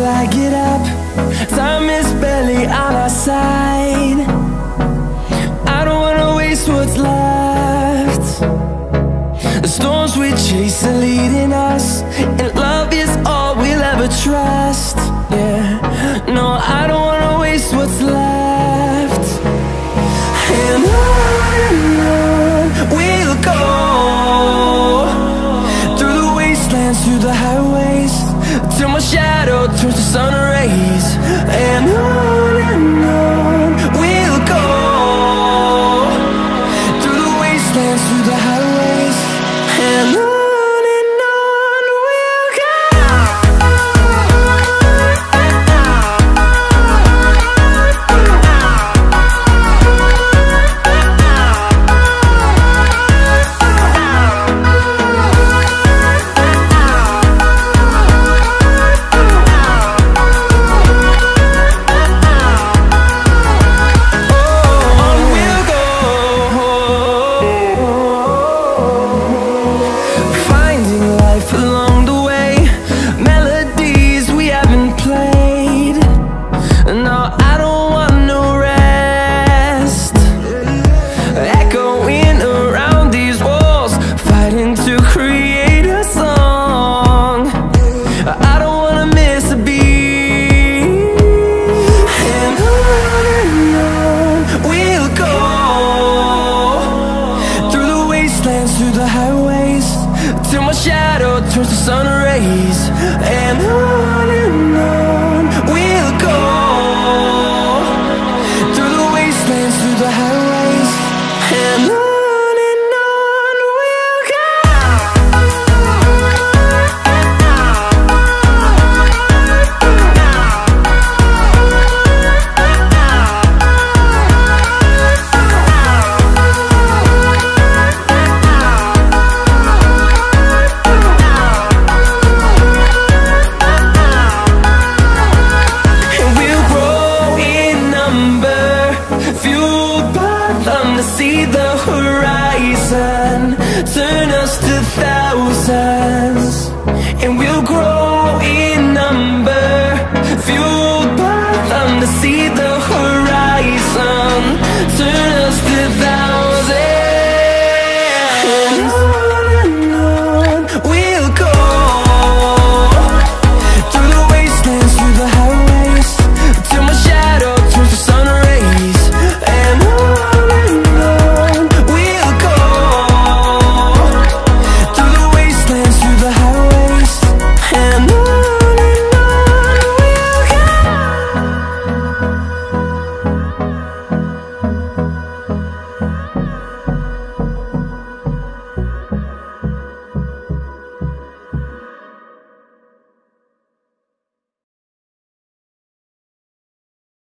I get up, time is barely on our side. I don't wanna waste what's left. The storms we chase are leading us, and love is all we'll ever trust. Yeah, no, I don't wanna waste what's left. And on we'll go, through the wastelands, through the highways, till my shadow turns to sun rays. And on we'll go, through the wastelands, through the highways, and on we'll go. Through the highways, till my shadow turns to sun rays. And on we'll go, through the wastelands, through the highways, and on. See the horizon turn us to thousands, and we'll grow in number, fueled by them. To see the horizon turn